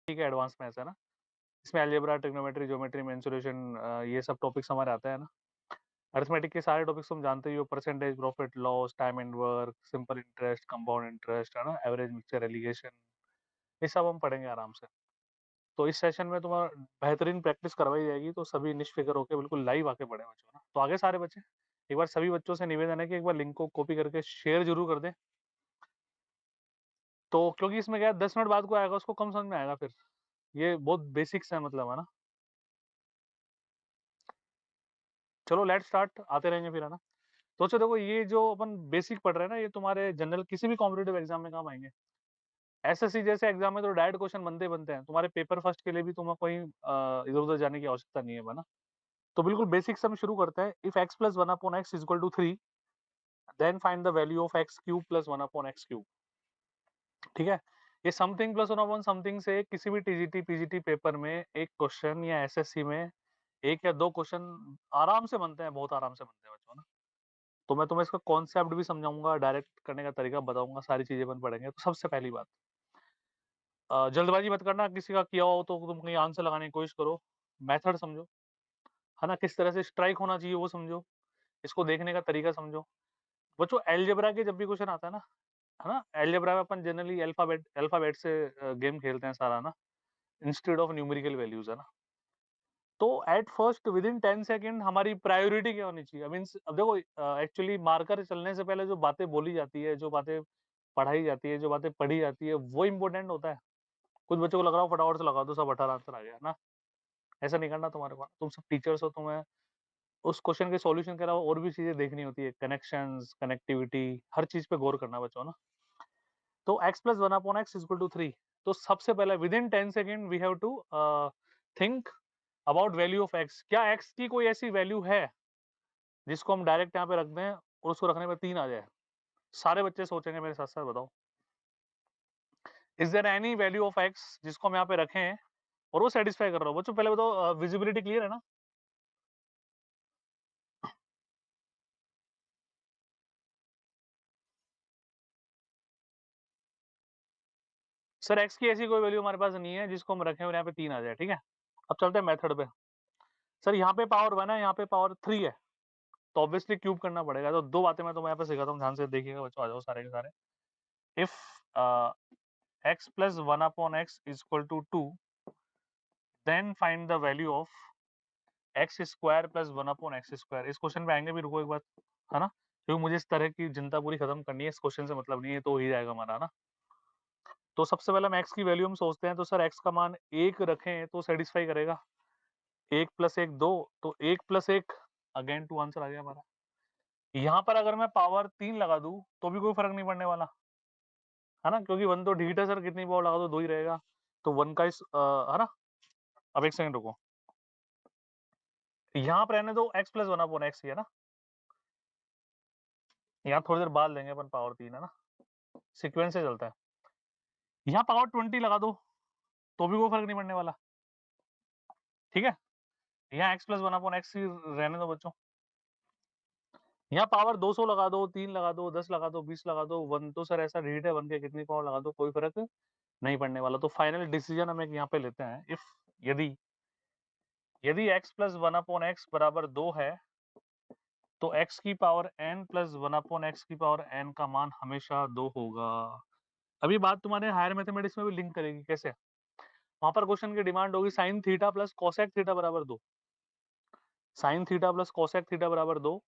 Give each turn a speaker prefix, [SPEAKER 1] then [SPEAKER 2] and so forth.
[SPEAKER 1] ठीक है, advance maths है ना, इसमें अलजेब्रा, ट्रिग्नोमेट्री, ज्योमेट्री, मेंसुरेशन ये सब टॉपिक्स हमारे आते हैं ना। अरिथमेटिक के सारे टॉपिक्स तुम जानते ही हो, percentage, profit loss, time and work, simple interest, compound interest, है ना, एवरेज, मिक्सचर, एलिगेशन, ये सब हम पढ़ेंगे आराम से। तो इस सेशन में तुम्हारा बेहतरीन प्रैक्टिस करवाई जाएगी, तो सभी निष्फिक्र होकर बिल्कुल लाइव आके पढ़े बच्चों ना। तो आगे सारे बच्चे, एक बार सभी बच्चों से निवेदन है कि एक बार लिंक को कॉपी करके शेयर जरूर कर दें। तो क्योंकि इसमें क्या है, 10 मिनट बाद को आएगा उसको कम समझ में आएगा फिर। ये बहुत बेसिक्स है मतलब, है ना। चलो लेट्स स्टार्ट, आते रहेंगे फिर, है ना। तो अच्छा देखो, ये जो अपन बेसिक पढ़ रहे हैं ना, ये तुम्हारे जनरल किसी भी कॉम्पिटिटिव एग्जाम में काम आएंगे। एसएससी जैसे एग्जाम में तो डायरेक्ट क्वेश्चन बनते ही बनते हैं, तुम्हारे पेपर फर्स्ट के लिए भी तुम्हें कोई इधर उधर जाने की आवश्यकता नहीं है, है ना। तो बिल्कुल बेसिक से हम शुरू करते हैं। If x plus one upon x is equal to 3, then find the value of x cube plus one upon x cube. ठीक है, ये something plus one upon something से किसी भी टीजीटी पीजीटी पेपर में एक क्वेश्चन, या एसएससी में एक या दो क्वेश्चन आराम से बनते हैं, बहुत आराम से बनते हैं बच्चों ना। तो मैं तुम्हें इसका कॉन्सेप्ट भी समझाऊंगा, डायरेक्ट करने का तरीका बताऊंगा, सारी चीजें अपन पढ़ेंगे। तो सबसे पहली बात, जल्दबाजी मत करना, किसी का किया हो तो तुम कहीं आंसर लगाने की कोशिश करो, मेथड समझो, है ना, किस तरह से स्ट्राइक होना चाहिए वो समझो, इसको देखने का तरीका समझो। बच्चों अलजेब्रा के जब भी क्वेश्चन आता है ना, अलजेब्रा में अपन जनरली अल्फाबेट अल्फाबेट से गेम खेलते हैं सारा ना, इंस्टेड ऑफ न्यूमेरिकल वैल्यूज, है ना। तो at first with in 10 second हमारी प्रायोरिटी क्या होनी चाहिए। मीन्स अब देखो, एक्चुअली मार्कर चलने से पहले जो बातें बोली जाती है, जो बातें पढ़ाई जाती है, जो बातें पढ़ी जाती है, वो इंपॉर्टेंट होता है। कुछ बच्चों को लग रहा हो फटाफट से लगा दो, सब 18 आंसर आ गया ना। ऐसा नहीं करना तुम्हारे पास, तुम सब टीचर्स हो, तुम्हें उस क्वेश्चन के सॉल्यूशन के अलावा और भी चीजें देखनी होती है, कनेक्शंस, कनेक्टिविटी, हर चीज पे गौर करना बच्चों ना। तो x plus one upon x equal to 3, तो सबसे पहले within 10 second we have to think about value of x। क्या x की कोई ऐसी वैल्यू है जिसको हम डायरेक्ट यहाँ पे रख दें और उसको रखने में 3 आ जाए। सारे बच्चे सोचेंगे मेरे साथ साथ, बताओ is there any value of x जिसको हम यहाँ पे रखें और वो सेटिस्फाई कर रहा हो। बच्चों पहले बताओ, विजिबिलिटी क्लियर है ना। सर x की ऐसी कोई वैल्यू हमारे पास नहीं है जिसको हम रखें और यहाँ पे 3 आ जाए। ठीक है, अब चलते हैं मेथड पे। सर यहाँ पे पावर 1 है, यहाँ पे पावर 3 है, तो ऑब्वियसली क्यूब करना पड़ेगा। तो दो बातें मैं तुम्हें यहाँ पे सिखाता हूँ, ध्यान से देखिएगा बच्चों, आ जाओ सारे के सारे। If x plus one upon x is equal to 2, then find the value of x square plus one upon x square. इस क्वेश्चन पे आएंगे भी, रुको एक बार, है ना, क्योंकि मुझे इस तरह की चिंता पूरी खत्म करनी है, इस क्वेश्चन से मतलब नहीं है, तो हो ही जाएगा हमारा ना। तो सबसे पहले हम एक्स की वैल्यू हम सोचते हैं, तो सर एक्स का मान 1 रखें तो सेटिस्फाई करेगा। 1 प्लस 1 2, तो 1 प्लस 1, अगेन 2 आंसर आ गया हमारा। यहाँ पर अगर मैं पावर 3 लगा दूं तो भी कोई फर्क नहीं पड़ने वाला, है ना, क्योंकि 1 तो ढीठ है सर, कितनी पावर लगा दो 2 ही रहेगा। तो 1 का है ना। अब एक सेकंड रुको, यहाँ पर रहने दो x plus one upon x ही, है ना। यहाँ थोड़ी देर बाद लेंगे अपन पावर 3, है ना, सीक्वेंस से चलता है। यहाँ पावर 20 लगा दो तो भी कोई फर्क नहीं पड़ने वाला। ठीक है, यहाँ x plus one upon x ही रहने दो बच्चों। यहाँ पावर 200 लगा दो, 3 लगा दो, 10 लगा दो, 20 लगा दो, 1 तो सर ऐसा रीड है, 1 के कितनी पावर लगा दो कोई फर्क नहीं पड़ने वाला। तो फाइनल डिसीजन हम एक यहाँ पे लेते हैं, इफ यदि यदि x plus one upon x बराबर 2 है, तो x की power n plus one upon x की पावर n का मान हमेशा 2 होगा। अभी बात तुम्हारे हायर मैथमेटिक्स में भी लिंक करेगी, कैसे, वहां पर क्वेश्चन की डिमांड होगी sine theta plus cosec theta बराबर 2। Sine theta plus cosec theta बराबर 2,